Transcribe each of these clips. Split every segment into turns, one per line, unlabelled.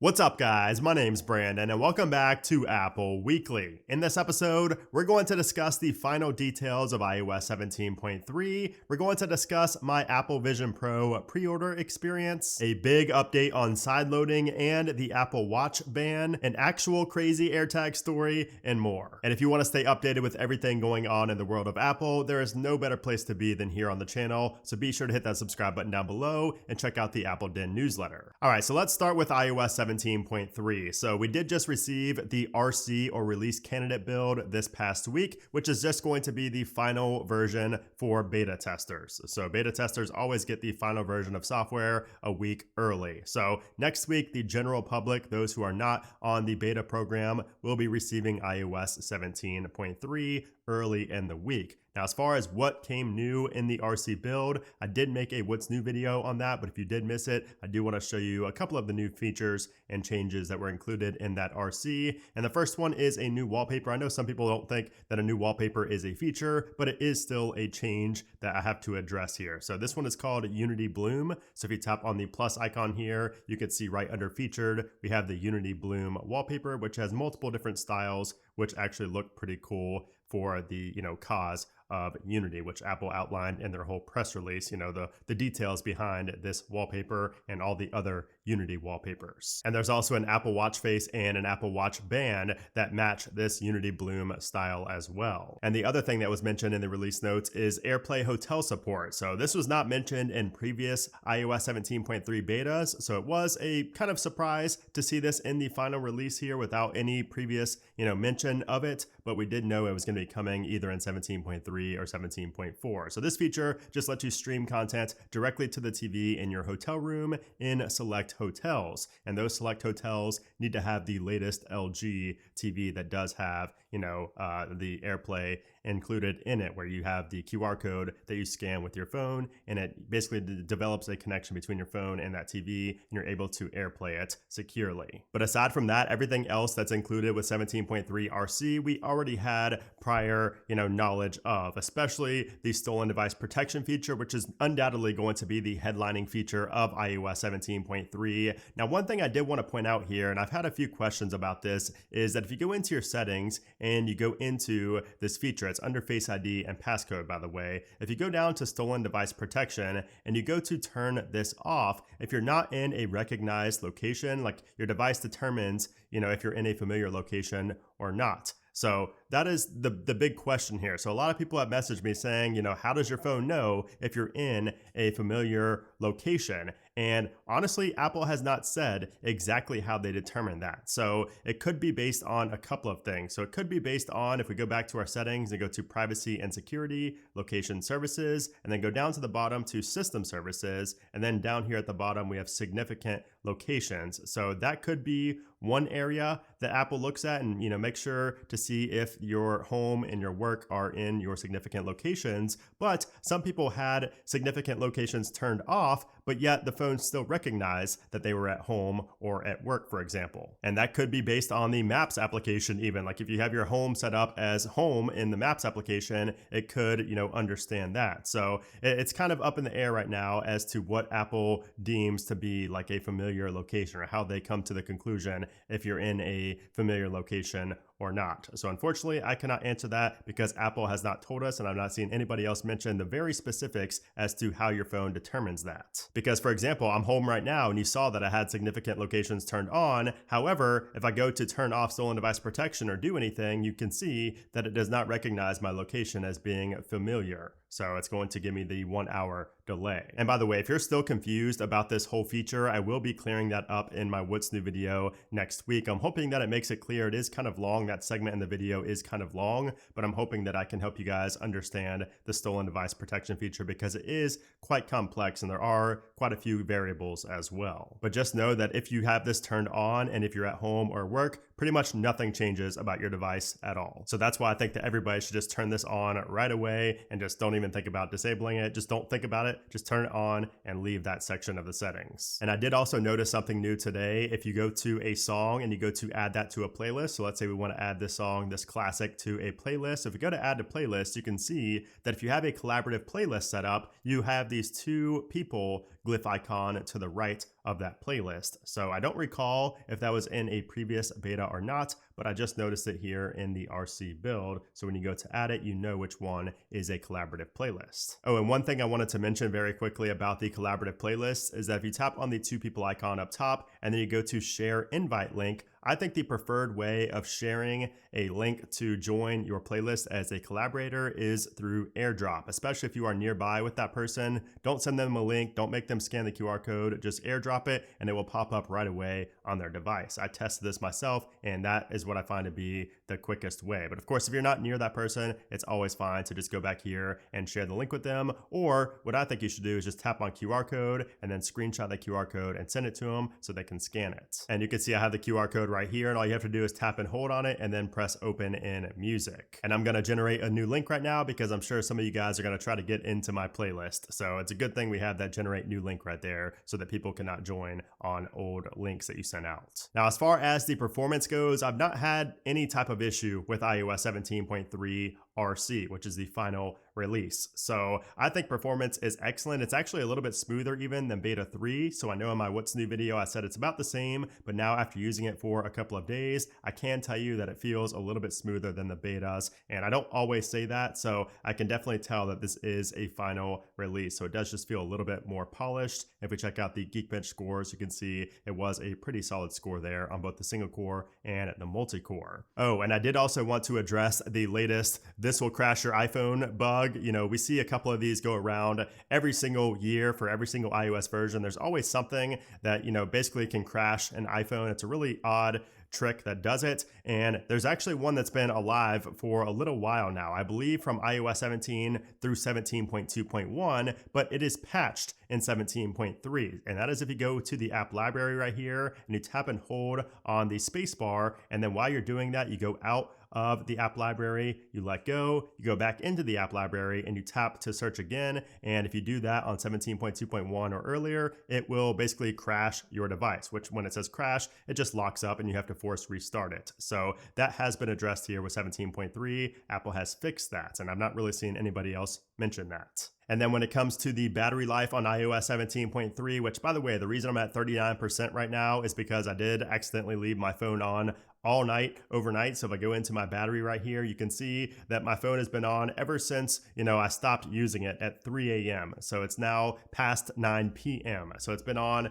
What's up, guys? My name's Brandon, and welcome back to Apple Weekly. In this episode, we're going to discuss the final details of iOS 17.3. We're going to discuss my Apple Vision Pro pre-order experience, a big update on sideloading and the Apple Watch ban, an actual crazy AirTag story, and more. And if you want to stay updated with everything going on in the world of Apple, there is no better place to be than here on the channel, so be sure to hit that subscribe button down below and check out the Apple Den newsletter. All right, so let's start with iOS 17.3. So we did just receive the RC or release candidate build this past week, which is just going to be the final version for beta testers. So beta testers always get the final version of software a week early. So next week, the general public, those who are not on the beta program, will be receiving iOS 17.3 early in the week. Now, as far as what came new in the RC build, I did make a what's new video on that, but if you did miss it, I do want to show you a couple of the new features and changes that were included in that RC. And the first one is a new wallpaper. I know some people don't think that a new wallpaper is a feature, but it is still a change that I have to address here. So this one is called Unity Bloom. So if you tap on the plus icon here, you can see right under featured, we have the Unity Bloom wallpaper, which has multiple different styles, which actually look pretty cool for the, cause of Unity, which Apple outlined in their whole press release, the details behind this wallpaper and all the other Unity wallpapers. And there's also an Apple Watch face and an Apple Watch band that match this Unity Bloom style as well. And the other thing that was mentioned in the release notes is AirPlay hotel support. So this was not mentioned in previous iOS 17.3 betas, so it was a kind of surprise to see this in the final release here without any previous, mention of it, but we did know it was going to be coming either in 17.3 or 17.4. So this feature just lets you stream content directly to the TV in your hotel room in select hotels. And those select hotels need to have the latest LG TV that does have, the AirPlay included in it, where you have the QR code that you scan with your phone, and it basically develops a connection between your phone and that TV, and you're able to AirPlay it securely. But aside from that, everything else that's included with 17.3 RC, we already had prior, knowledge of, especially the stolen device protection feature, which is undoubtedly going to be the headlining feature of iOS 17.3. Now, one thing I did want to point out here, and I've had a few questions about this, is that if you go into your settings and you go into this feature, it's under Face ID and passcode, by the way. If you go down to stolen device protection and you go to turn this off, if you're not in a recognized location, like your device determines, if you're in a familiar location or not. So that is the big question here. So a lot of people have messaged me saying, how does your phone know if you're in a familiar location? And honestly, Apple has not said exactly how they determine that. So it could be based on a couple of things. So it could be based on, if we go back to our settings and go to privacy and security, location services, and then go down to the bottom to system services. And then down here at the bottom, we have significant locations. So that could be one area that Apple looks at and, make sure to see if your home and your work are in your significant locations. But some people had significant locations turned off, but yet the phone still recognized that they were at home or at work, for example. And that could be based on the Maps application even. Like if you have your home set up as home in the Maps application, it could, understand that. So it's kind of up in the air right now as to what Apple deems to be like a familiar location, or how they come to the conclusion if you're in a familiar location or not. So unfortunately, I cannot answer that because Apple has not told us, and I've not seen anybody else mention the very specifics as to how your phone determines that. Because for example, I'm home right now and you saw that I had significant locations turned on. However, if I go to turn off stolen device protection or do anything, you can see that it does not recognize my location as being familiar. So it's going to give me the 1 hour delay. And by the way, if you're still confused about this whole feature, I will be clearing that up in my What's New video next week. I'm hoping that it makes it clear. It is kind of long. That segment in the video is kind of long, but I'm hoping that I can help you guys understand the stolen device protection feature because it is quite complex and there are quite a few variables as well. But just know that if you have this turned on and if you're at home or work, pretty much nothing changes about your device at all. So that's why I think that everybody should just turn this on right away and just don't even think about disabling it. Just don't think about it. Just turn it on and leave that section of the settings. And I did also notice something new today. If you go to a song and you go to add that to a playlist, so let's say we want to add this song, this classic, to a playlist. If we go to add to playlist, you can see that if you have a collaborative playlist set up, you have these two people glyph icon to the right of that playlist. So I don't recall if that was in a previous beta or not, but I just noticed it here in the RC build. So when you go to add it, you know which one is a collaborative playlist. Oh, and one thing I wanted to mention very quickly about the collaborative playlists is that if you tap on the two people icon up top and then you go to share invite link, I think the preferred way of sharing a link to join your playlist as a collaborator is through AirDrop, especially if you are nearby with that person. Don't send them a link, don't make them scan the QR code, just AirDrop it and it will pop up right away on their device. I tested this myself and that is what I find to be the quickest way. But of course, if you're not near that person, it's always fine to just go back here and share the link with them. Or what I think you should do is just tap on QR code and then screenshot that QR code and send it to them so they can scan it. And you can see I have the QR code right here, and all you have to do is tap and hold on it and then press open in music. And I'm going to generate a new link right now because I'm sure some of you guys are going to try to get into my playlist. So it's a good thing we have that generate new link right there so that people cannot join on old links that you sent out. Now, as far as the performance goes, I've not had any type of issue with iOS 17.3 RC, which is the final release. So I think performance is excellent. It's actually a little bit smoother even than beta 3. So I know in my what's new video, I said it's about the same, but now after using it for a couple of days, I can tell you that it feels a little bit smoother than the betas. And I don't always say that. So I can definitely tell that this is a final release. So it does just feel a little bit more polished. If we check out the Geekbench scores, you can see it was a pretty solid score there on both the single core and the multi-core. Oh, and I did also want to address the latest "this will crash your iPhone" bug. You know, we see a couple of these go around every single year for every single iOS version. There's always something that, you know, basically can crash an iPhone. It's a really odd trick that does it, and there's actually one that's been alive for a little while now, I believe from iOS 17 through 17.2.1, but it is patched in 17.3, and that is if you go to the app library right here and you tap and hold on the space bar, and then while you're doing that, you go out of the app library, you let go, you go back into the app library and you tap to search again. And if you do that on 17.2.1 or earlier, it will basically crash your device, which when it says crash, it just locks up and you have to force restart it. So that has been addressed here with 17.3. Apple has fixed that, and I've not really seen anybody else mention that. And then when it comes to the battery life on iOS 17.3, which by the way, the reason I'm at 39% right now is because I did accidentally leave my phone on all night overnight. So if I go into my battery right here, you can see that my phone has been on ever since, you know, I stopped using it at 3 a.m. So it's now past 9 p.m. So it's been on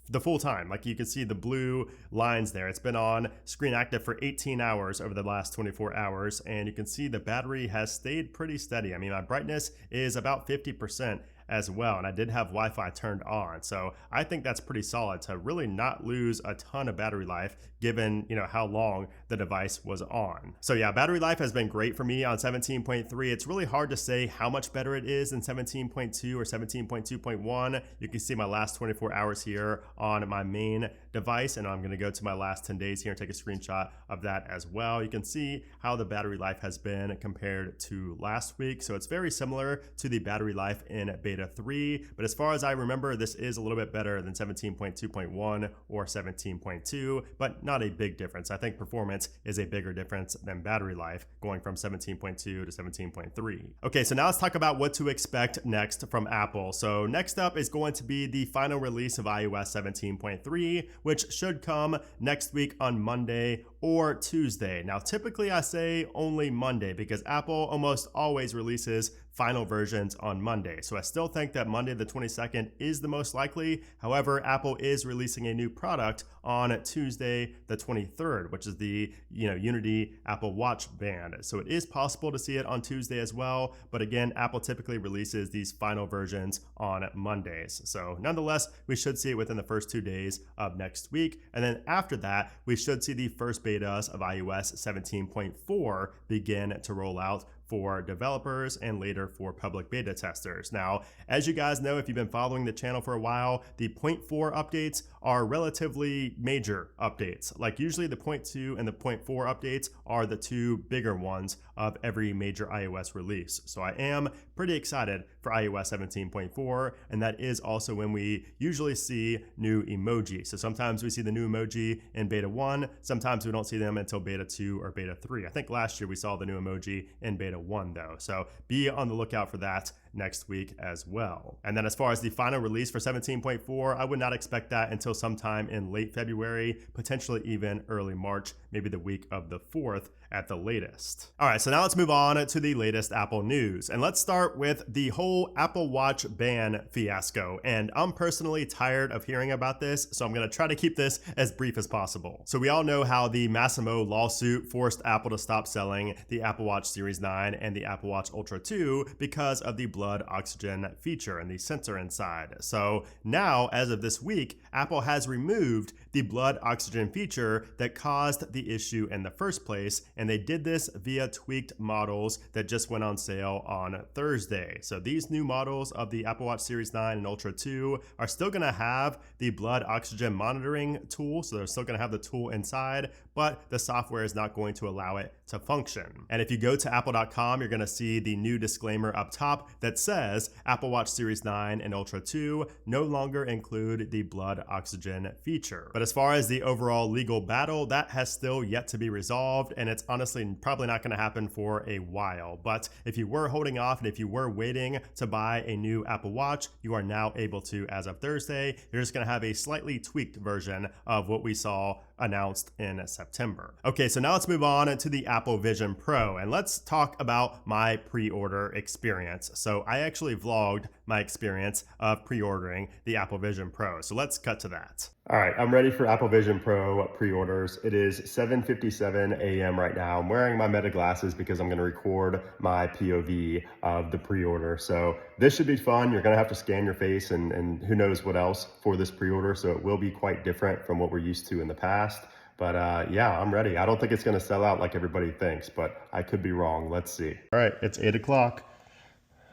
the full time. Like you can see the blue lines there. It's been on screen active for 18 hours over the last 24 hours. And you can see the battery has stayed pretty steady. I mean, my brightness is about 50% as well, and I did have Wi-Fi turned on, so I think that's pretty solid to really not lose a ton of battery life given, you know, how long the device was on. So yeah, battery life has been great for me on 17.3. It's really hard to say how much better it is than 17.2 or 17.2.1. You can see my last 24 hours here on my main device, and I'm going to go to my last 10 days here and take a screenshot of that as well. You can see how the battery life has been compared to last week, so it's very similar to the battery life in beta 3, but as far as I remember, this is a little bit better than 17.2.1 or 17.2, but not a big difference. I think performance is a bigger difference than battery life going from 17.2 to 17.3. Okay, so now let's talk about what to expect next from Apple. So next up is going to be the final release of iOS 17.3, which should come next week on Monday or Tuesday. Now, typically I say only Monday because Apple almost always releases final versions on Monday. So I still think that Monday the 22nd is the most likely. However, Apple is releasing a new product on Tuesday the 23rd, which is the Unity Apple Watch band. So it is possible to see it on Tuesday as well. But again, Apple typically releases these final versions on Mondays. So nonetheless, we should see it within the first 2 days of next week. And then after that, we should see the first betas of iOS 17.4 begin to roll out for developers and later for public beta testers. Now, as you guys know, if you've been following the channel for a while, the 0.4 updates are relatively major updates. Like usually the 0.2 and the 0.4 updates are the two bigger ones of every major iOS release. So I am pretty excited for iOS 17.4, and that is also when we usually see new emoji. So sometimes we see the new emoji in beta 1, sometimes we don't see them until beta 2 or beta 3. I think last year we saw the new emoji in beta 1 though. So be on the lookout for that next week as well. And then as far as the final release for 17.4, I would not expect that until sometime in late February, potentially even early March, maybe the week of the 4th at the latest. All right, so now let's move on to the latest Apple news. And let's start with the whole Apple Watch ban fiasco. And I'm personally tired of hearing about this, so I'm gonna try to keep this as brief as possible. So we all know how the Massimo lawsuit forced Apple to stop selling the Apple Watch Series 9 and the Apple Watch Ultra 2 because of the blood oxygen feature and the sensor inside. So now, as of this week, Apple has removed the blood oxygen feature that caused the issue in the first place, and they did this via tweaked models that just went on sale on Thursday. So these new models of the Apple Watch Series 9 and Ultra 2 are still going to have the blood oxygen monitoring tool, so they're still going to have the tool inside, but the software is not going to allow it to function. And if you go to apple.com, you're going to see the new disclaimer up top that says Apple Watch Series 9 and Ultra 2 no longer include the blood oxygen feature. But as far as the overall legal battle, that has still yet to be resolved, and it's honestly probably not going to happen for a while. But if you were holding off and if you were waiting to buy a new Apple Watch, you are now able to as of Thursday. You're just going to have a slightly tweaked version of what we saw announced in September. Okay, so now let's move on to the Apple Vision Pro, and let's talk about my pre-order experience. So I actually vlogged my experience of pre-ordering the Apple Vision Pro. So let's cut to that. All right, I'm ready for Apple Vision Pro pre-orders. It is 7:57 a.m. right now. I'm wearing my Meta glasses because I'm gonna record my POV of the pre-order. So this should be fun. You're gonna have to scan your face and who knows what else for this pre-order. So it will be quite different from what we're used to in the past. But yeah, I'm ready. I don't think it's gonna sell out like everybody thinks, but I could be wrong. Let's see. All right, it's 8 o'clock.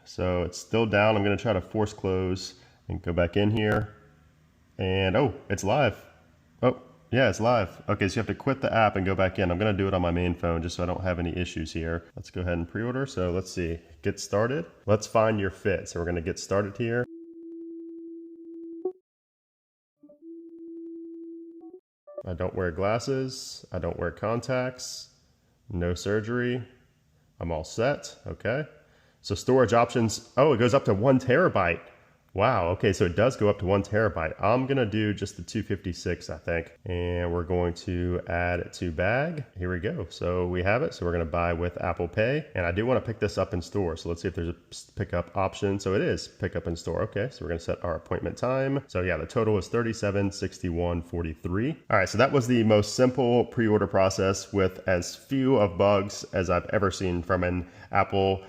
So it's still down. I'm gonna try to force close and go back in here. And oh, it's live. Oh, yeah, it's live. Okay, so you have to quit the app and go back in. I'm gonna do it on my main phone just so I don't have any issues here. Let's go ahead and pre-order. So let's see, get started. Let's find your fit. So we're gonna get started here. I don't wear glasses. I don't wear contacts. No surgery. I'm all set, okay. So storage options, oh, it goes up to 1 terabyte. Wow, okay, so it does go up to 1 terabyte. I'm gonna do just the 256, I think. And we're going to add it to bag. Here we go, so we have it. So we're gonna buy with Apple Pay. And I do wanna pick this up in store. So let's see if there's a pickup option. So it is pick up in store, okay. So we're gonna set our appointment time. So yeah, the total is $37.61.43. All right, so that was the most simple pre-order process with as few of bugs as I've ever seen from an Apple,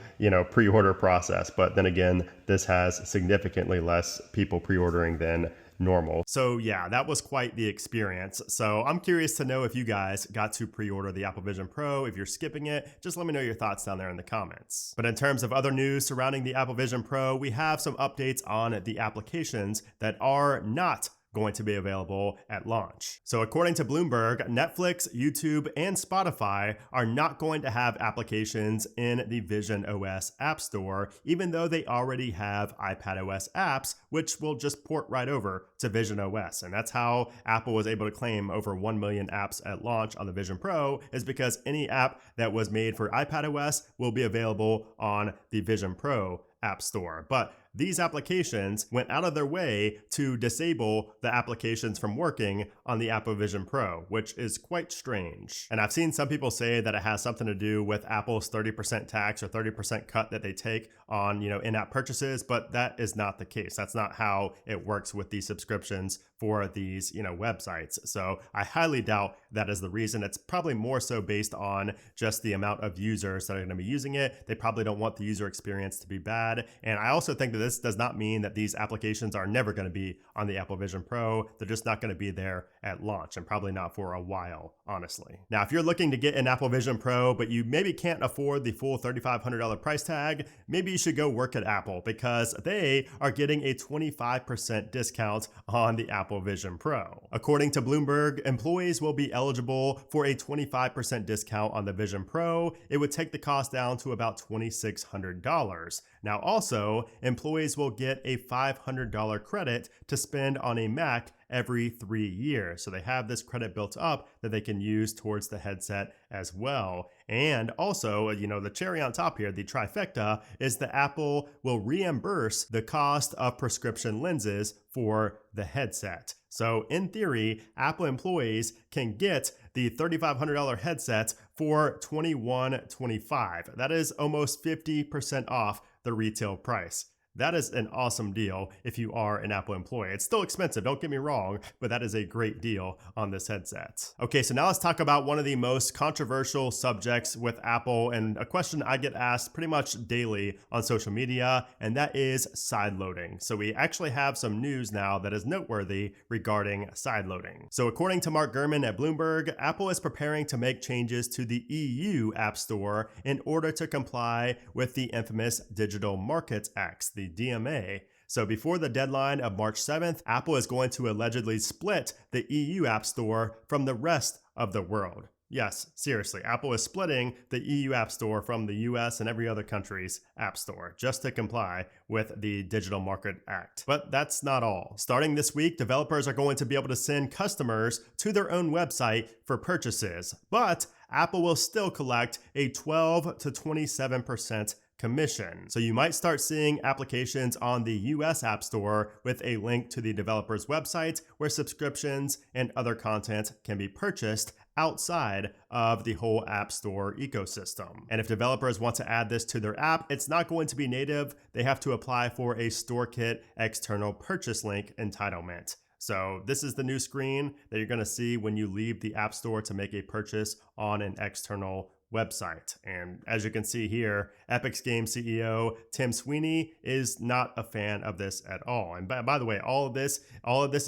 pre-order process. But then again, this has significantly less people pre-ordering than normal. So yeah, that was quite the experience. So I'm curious to know if you guys got to pre-order the Apple Vision Pro. If you're skipping it, just let me know your thoughts down there in the comments. But in terms of other news surrounding the Apple Vision Pro, we have some updates on the applications that are not going to be available at launch. So according to Bloomberg, Netflix, YouTube, and Spotify are not going to have applications in the Vision OS App Store, even though they already have iPadOS apps, which will just port right over to Vision OS. And that's how Apple was able to claim over 1 million apps at launch on the Vision Pro, is because any app that was made for iPadOS will be available on the Vision Pro App Store. But these applications went out of their way to disable the applications from working on the Apple Vision Pro, which is quite strange. And I've seen some people say that it has something to do with Apple's 30% tax or 30% cut that they take on, in-app purchases, but that is not the case. That's not how it works with these subscriptions for these, websites. So I highly doubt that is the reason. It's probably more so based on just the amount of users that are going to be using it. They probably don't want the user experience to be bad. And I also think that this does not mean that these applications are never going to be on the Apple Vision Pro. They're just not going to be there at launch, and probably not for a while, honestly. Now, if you're looking to get an Apple Vision Pro, but you maybe can't afford the full $3,500 price tag, maybe you should go work at Apple, because they are getting a 25% discount on the Apple Vision Pro. According to Bloomberg, employees will be eligible for a 25% discount on the Vision Pro. It would take the cost down to about $2,600. Now, also, employees will get a $500 credit to spend on a Mac every 3 years. So they have this credit built up that they can use towards the headset as well. And also, the cherry on top here, the trifecta, is that Apple will reimburse the cost of prescription lenses for the headset. So in theory, Apple employees can get the $3,500 headset for $2,125. That is almost 50% off the retail price. That is an awesome deal if you are an Apple employee. It's still expensive, don't get me wrong, but that is a great deal on this headset. Okay, so now let's talk about one of the most controversial subjects with Apple, and a question I get asked pretty much daily on social media, and that is sideloading. So we actually have some news now that is noteworthy regarding sideloading. So according to Mark Gurman at Bloomberg, Apple is preparing to make changes to the EU App Store in order to comply with the infamous Digital Markets Act, the DMA. So before the deadline of March 7th, Apple is going to allegedly split the EU App Store from the rest of the world. Yes, seriously, Apple is splitting the EU App Store from the US and every other country's App Store just to comply with the Digital Market Act. But that's not all. Starting this week, developers are going to be able to send customers to their own website for purchases, but Apple will still collect a 12 to 27% commission. So you might start seeing applications on the US App Store with a link to the developer's website where subscriptions and other content can be purchased outside of the whole App Store ecosystem. And if developers want to add this to their app, it's not going to be native. They have to apply for a StoreKit external purchase link entitlement. So this is the new screen that you're going to see when you leave the App Store to make a purchase on an external website. And as you can see here, Epic Games CEO Tim Sweeney is not a fan of this at all. And by the way, all of this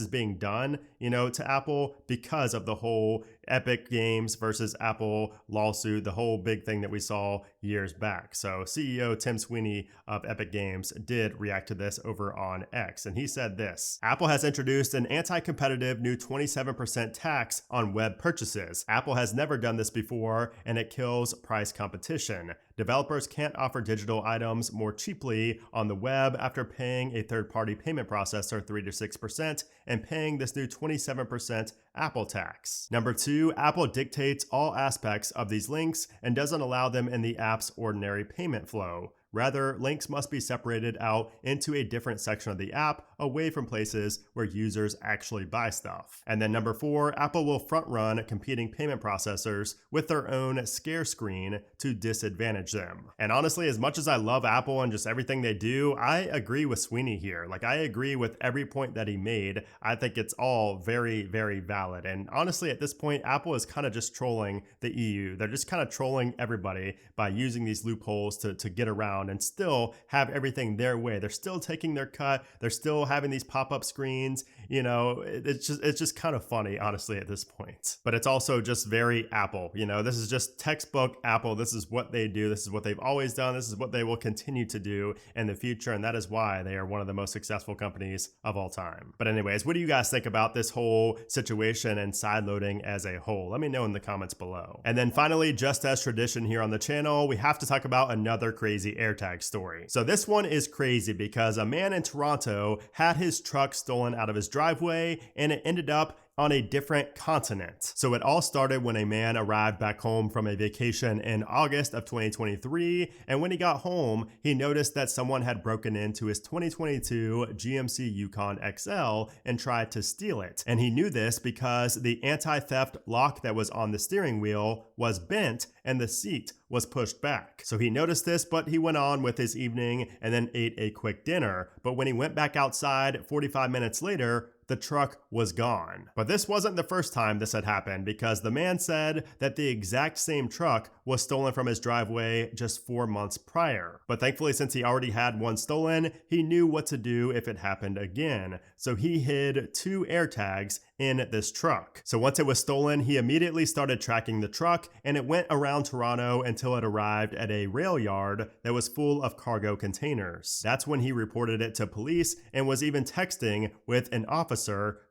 is being done, to Apple because of the whole Epic Games versus Apple lawsuit, the whole big thing that we saw years back. So CEO Tim Sweeney of Epic Games did react to this over on X, and he said this: Apple has introduced an anti-competitive new 27% tax on web purchases. Apple has never done this before, and it kills price competition. Developers can't offer digital items more cheaply on the web after paying a third-party payment processor 3 to 6% and paying this new 27% Apple tax. Number 2, Apple dictates all aspects of these links and doesn't allow them in the app's ordinary payment flow. Rather, links must be separated out into a different section of the app, away from places where users actually buy stuff. And then number 4, Apple will front-run competing payment processors with their own scare screen to disadvantage them. And honestly, as much as I love Apple and just everything they do, I agree with Sweeney here. I agree with every point that he made. I think it's all very, very valid. And honestly, at this point, Apple is kind of just trolling the EU. They're just kind of trolling everybody by using these loopholes to get around and still have everything their way. They're still taking their cut. They're still having these pop-up screens. It's just kind of funny, honestly, at this point. But it's also just very Apple. This is just textbook Apple. This is what they do. This is what they've always done. This is what they will continue to do in the future. And that is why they are one of the most successful companies of all time. But anyways, what do you guys think about this whole situation and sideloading as a whole? Let me know in the comments below. And then finally, just as tradition here on the channel, we have to talk about another crazy AirTag story. So this one is crazy because a man in Toronto had his truck stolen out of his driveway and it ended up on a different continent. So it all started when a man arrived back home from a vacation in August of 2023, and when he got home, he noticed that someone had broken into his 2022 GMC Yukon XL and tried to steal it. And he knew this because the anti-theft lock that was on the steering wheel was bent and the seat was pushed back. So he noticed this, but he went on with his evening and then ate a quick dinner. But when he went back outside 45 minutes later, the truck was gone. But this wasn't the first time this had happened, because the man said that the exact same truck was stolen from his driveway just 4 months prior. But thankfully, since he already had one stolen, he knew what to do if it happened again. So he hid 2 AirTags in this truck. So once it was stolen, he immediately started tracking the truck, and it went around Toronto until it arrived at a rail yard that was full of cargo containers. That's when he reported it to police and was even texting with an officer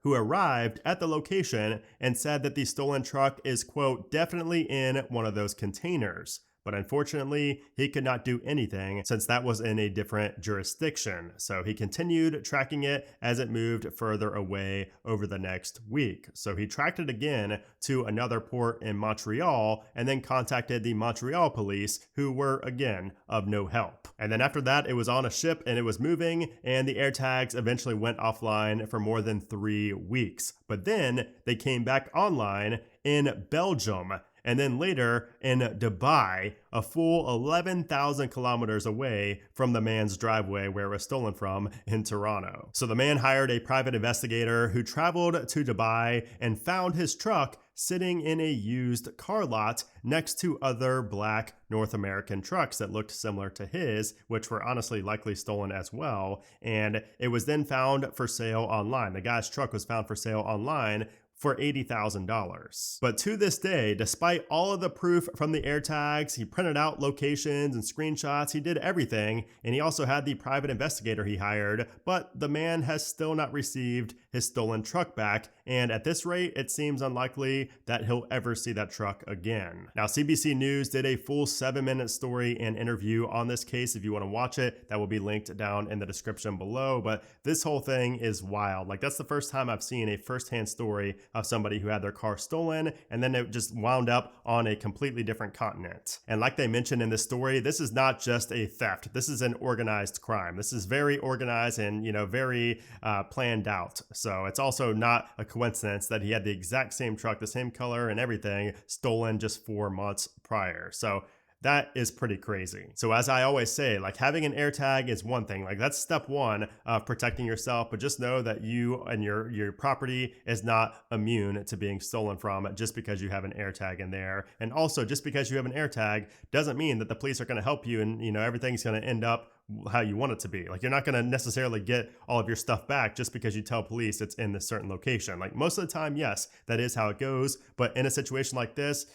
who arrived at the location and said that the stolen truck is, quote, definitely in one of those containers. But unfortunately, he could not do anything since that was in a different jurisdiction. So he continued tracking it as it moved further away over the next week. So he tracked it again to another port in Montreal and then contacted the Montreal police, who were again of no help. And then after that, it was on a ship and it was moving, and the AirTags eventually went offline for more than 3 weeks. But then they came back online in Belgium, and then later in Dubai, a full 11,000 kilometers away from the man's driveway where it was stolen from in Toronto. So the man hired a private investigator who traveled to Dubai and found his truck sitting in a used car lot next to other black North American trucks that looked similar to his, which were honestly likely stolen as well. And it was then found for sale online. The guy's truck was found for sale online for $80,000. But to this day, despite all of the proof from the AirTags, he printed out locations and screenshots, he did everything, and he also had the private investigator he hired, but the man has still not received his stolen truck back, and at this rate, it seems unlikely that he'll ever see that truck again. Now, CBC News did a full 7-minute story and interview on this case. If you want to watch it, that will be linked down in the description below, but this whole thing is wild. Like, that's the first time I've seen a firsthand story of somebody who had their car stolen, and then it just wound up on a completely different continent. And like they mentioned in this story, this is not just a theft. This is an organized crime. This is very organized and, very planned out. So it's also not a coincidence that he had the exact same truck, the same color and everything, stolen just 4 months prior. So that is pretty crazy. So as I always say, like, having an AirTag is one thing. Like, that's step one of protecting yourself, but just know that you and your property is not immune to being stolen from just because you have an AirTag in there. And also, just because you have an AirTag doesn't mean that the police are going to help you and, everything's going to end up how you want it to be. Like, you're not going to necessarily get all of your stuff back just because you tell police it's in this certain location. Like, most of the time, yes, that is how it goes. But in a situation like this,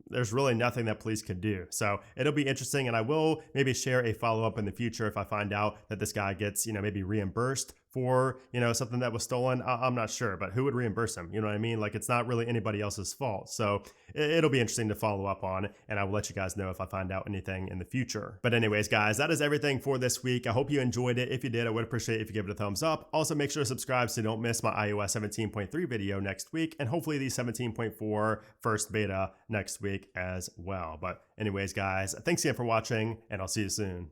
there's really nothing that police could do. So it'll be interesting, and I will maybe share a follow-up in the future if I find out that this guy gets, maybe reimbursed for, something that was stolen. I'm not sure, but who would reimburse him? You know what I mean? Like, it's not really anybody else's fault. So it'll be interesting to follow up on, and I will let you guys know if I find out anything in the future. But anyways, guys, that is everything for this week. I hope you enjoyed it. If you did, I would appreciate it if you give it a thumbs up. Also, make sure to subscribe so you don't miss my iOS 17.3 video next week, and hopefully the 17.4 first beta next week as well. But anyways, guys, thanks again for watching, and I'll see you soon.